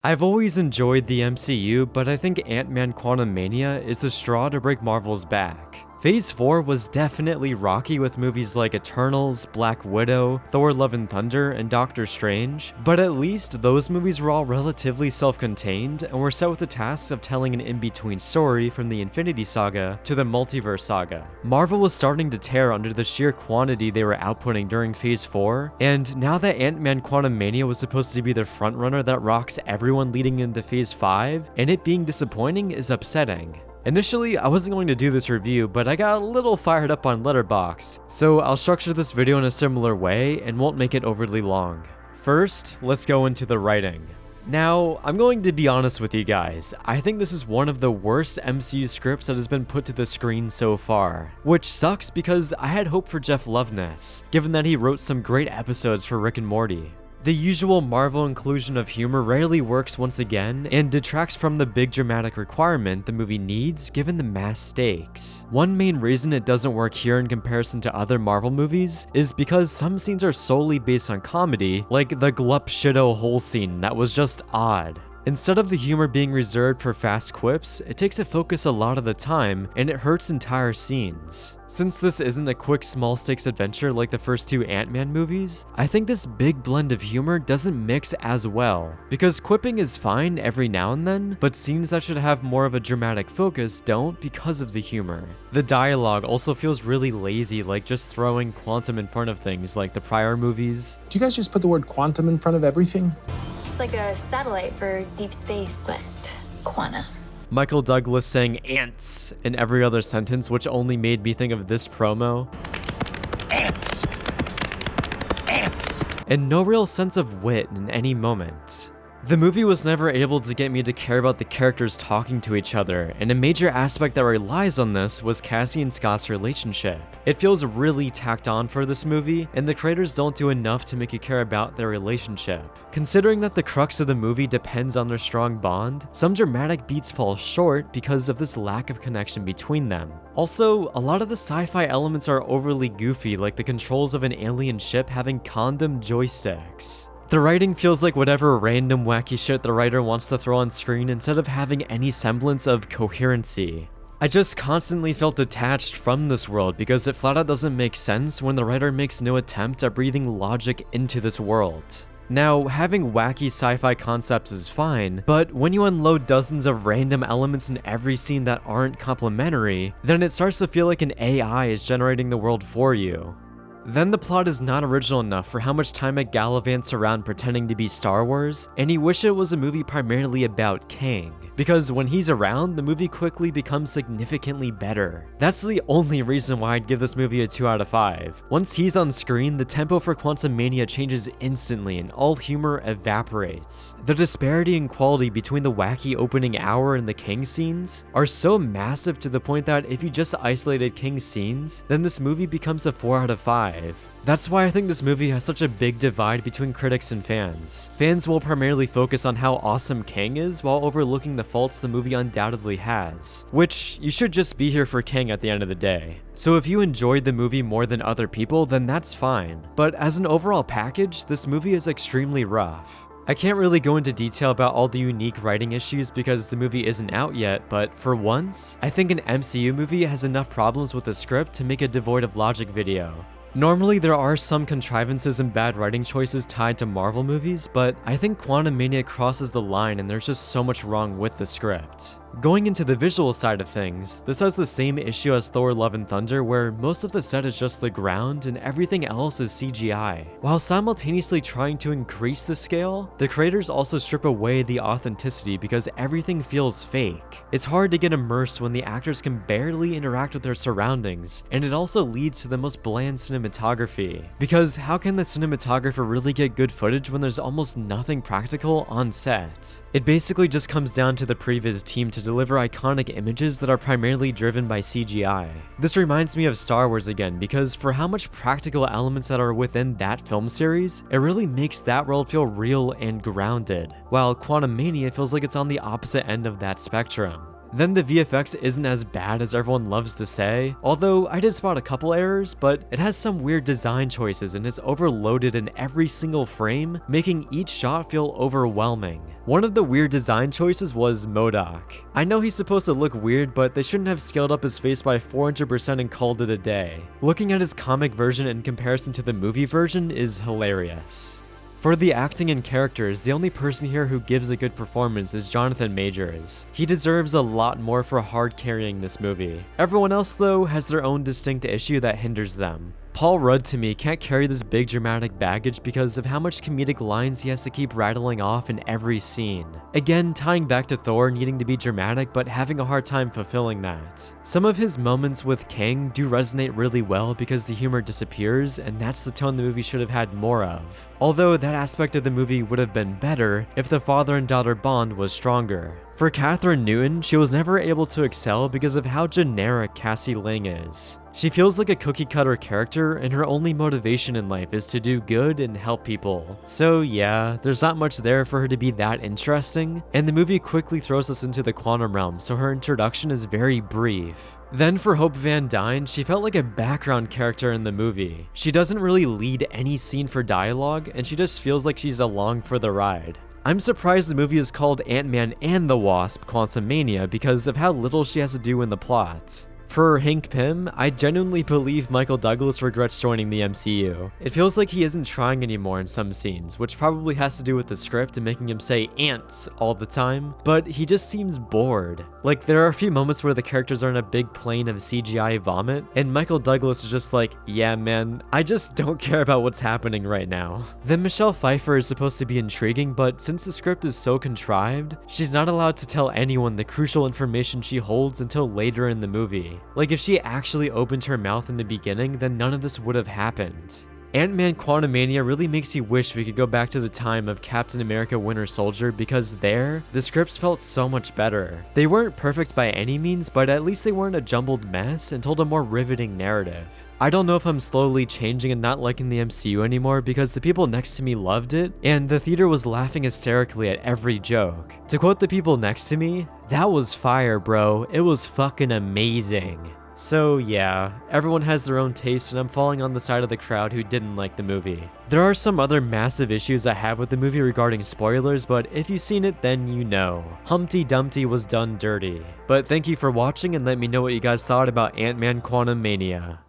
I've always enjoyed the MCU, but I think Ant-Man Quantumania is the straw to break Marvel's back. Phase 4 was definitely rocky with movies like Eternals, Black Widow, Thor Love and Thunder, and Doctor Strange, but at least those movies were all relatively self-contained and were set with the task of telling an in-between story from the Infinity Saga to the Multiverse Saga. Marvel was starting to tear under the sheer quantity they were outputting during Phase 4, and now that Ant-Man Quantumania was supposed to be the frontrunner that rocks everyone leading into Phase 5, and it being disappointing is upsetting. Initially, I wasn't going to do this review, but I got a little fired up on Letterboxd, so I'll structure this video in a similar way and won't make it overly long. First, let's go into the writing. Now, I'm going to be honest with you guys, I think this is one of the worst MCU scripts that has been put to the screen so far, which sucks because I had hope for Jeff Loveness, given that he wrote some great episodes for Rick and Morty. The usual Marvel inclusion of humor rarely works once again, and detracts from the big dramatic requirement the movie needs given the mass stakes. One main reason it doesn't work here in comparison to other Marvel movies is because some scenes are solely based on comedy, like the Glup Shido hole scene that was just odd. Instead of the humor being reserved for fast quips, it takes a focus a lot of the time, and it hurts entire scenes. Since this isn't a quick small stakes adventure like the first two Ant-Man movies, I think this big blend of humor doesn't mix as well. Because quipping is fine every now and then, but scenes that should have more of a dramatic focus don't because of the humor. The dialogue also feels really lazy, like just throwing quantum in front of things like the prior movies. Do you guys just put the word quantum in front of everything? Like a satellite for deep space, but quantum. Michael Douglas saying ants in every other sentence, which only made me think of this promo. Ants! Ants! And no real sense of wit in any moment. The movie was never able to get me to care about the characters talking to each other, and a major aspect that relies on this was Cassie and Scott's relationship. It feels really tacked on for this movie, and the creators don't do enough to make you care about their relationship. Considering that the crux of the movie depends on their strong bond, some dramatic beats fall short because of this lack of connection between them. Also, a lot of the sci-fi elements are overly goofy, like the controls of an alien ship having condom joysticks. The writing feels like whatever random wacky shit the writer wants to throw on screen instead of having any semblance of coherency. I just constantly felt detached from this world because it flat out doesn't make sense when the writer makes no attempt at breathing logic into this world. Now, having wacky sci-fi concepts is fine, but when you unload dozens of random elements in every scene that aren't complementary, then it starts to feel like an AI is generating the world for you. Then the plot is not original enough for how much time it gallivants around pretending to be Star Wars, and you wish it was a movie primarily about Kang, because when he's around, the movie quickly becomes significantly better. That's the only reason why I'd give this movie a 2 out of 5. Once he's on screen, the tempo for Quantumania changes instantly and all humor evaporates. The disparity in quality between the wacky opening hour and the Kang scenes are so massive to the point that if you just isolated Kang's scenes, then this movie becomes a 4 out of 5. That's why I think this movie has such a big divide between critics and fans. Fans will primarily focus on how awesome Kang is while overlooking the faults the movie undoubtedly has, which you should just be here for Kang at the end of the day. So if you enjoyed the movie more than other people, then that's fine. But as an overall package, this movie is extremely rough. I can't really go into detail about all the unique writing issues because the movie isn't out yet, but for once, I think an MCU movie has enough problems with the script to make a devoid of logic video. Normally, there are some contrivances and bad writing choices tied to Marvel movies, but I think Quantumania crosses the line and there's just so much wrong with the script. Going into the visual side of things, this has the same issue as Thor Love and Thunder, where most of the set is just the ground and everything else is CGI. While simultaneously trying to increase the scale, the creators also strip away the authenticity because everything feels fake. It's hard to get immersed when the actors can barely interact with their surroundings, and it also leads to the most bland cinematography. Because how can the cinematographer really get good footage when there's almost nothing practical on set? It basically just comes down to the previs team to deliver iconic images that are primarily driven by CGI. This reminds me of Star Wars again, because for how much practical elements that are within that film series, it really makes that world feel real and grounded, while Quantumania feels like it's on the opposite end of that spectrum. Then the VFX isn't as bad as everyone loves to say, although I did spot a couple errors, but it has some weird design choices and is overloaded in every single frame, making each shot feel overwhelming. One of the weird design choices was Modok. I know he's supposed to look weird, but they shouldn't have scaled up his face by 400% and called it a day. Looking at his comic version in comparison to the movie version is hilarious. For the acting and characters, the only person here who gives a good performance is Jonathan Majors. He deserves a lot more for hard carrying this movie. Everyone else, though, has their own distinct issue that hinders them. Paul Rudd, to me, can't carry this big dramatic baggage because of how much comedic lines he has to keep rattling off in every scene. Again, tying back to Thor needing to be dramatic but having a hard time fulfilling that. Some of his moments with Kang do resonate really well because the humor disappears, and that's the tone the movie should have had more of. Although that aspect of the movie would have been better if the father and daughter bond was stronger. For Catherine Newton, she was never able to excel because of how generic Cassie Lang is. She feels like a cookie-cutter character, and her only motivation in life is to do good and help people. So yeah, there's not much there for her to be that interesting, and the movie quickly throws us into the quantum realm, so her introduction is very brief. Then for Hope Van Dyne, she felt like a background character in the movie. She doesn't really lead any scene for dialogue, and she just feels like she's along for the ride. I'm surprised the movie is called Ant-Man and the Wasp: Quantumania because of how little she has to do in the plot. For Hank Pym, I genuinely believe Michael Douglas regrets joining the MCU. It feels like he isn't trying anymore in some scenes, which probably has to do with the script and making him say ants all the time, but he just seems bored. Like, there are a few moments where the characters are in a big plane of CGI vomit, and Michael Douglas is just like, yeah man, I just don't care about what's happening right now. Then Michelle Pfeiffer is supposed to be intriguing, but since the script is so contrived, she's not allowed to tell anyone the crucial information she holds until later in the movie. Like, if she actually opened her mouth in the beginning, then none of this would have happened. Ant-Man Quantumania really makes you wish we could go back to the time of Captain America Winter Soldier because there, the scripts felt so much better. They weren't perfect by any means, but at least they weren't a jumbled mess and told a more riveting narrative. I don't know if I'm slowly changing and not liking the MCU anymore because the people next to me loved it, and the theater was laughing hysterically at every joke. To quote the people next to me, "That was fire, bro. It was fucking amazing." So yeah, everyone has their own taste, and I'm falling on the side of the crowd who didn't like the movie. There are some other massive issues I have with the movie regarding spoilers, but if you've seen it, then you know. Humpty Dumpty was done dirty. But thank you for watching, and let me know what you guys thought about Ant-Man Quantumania.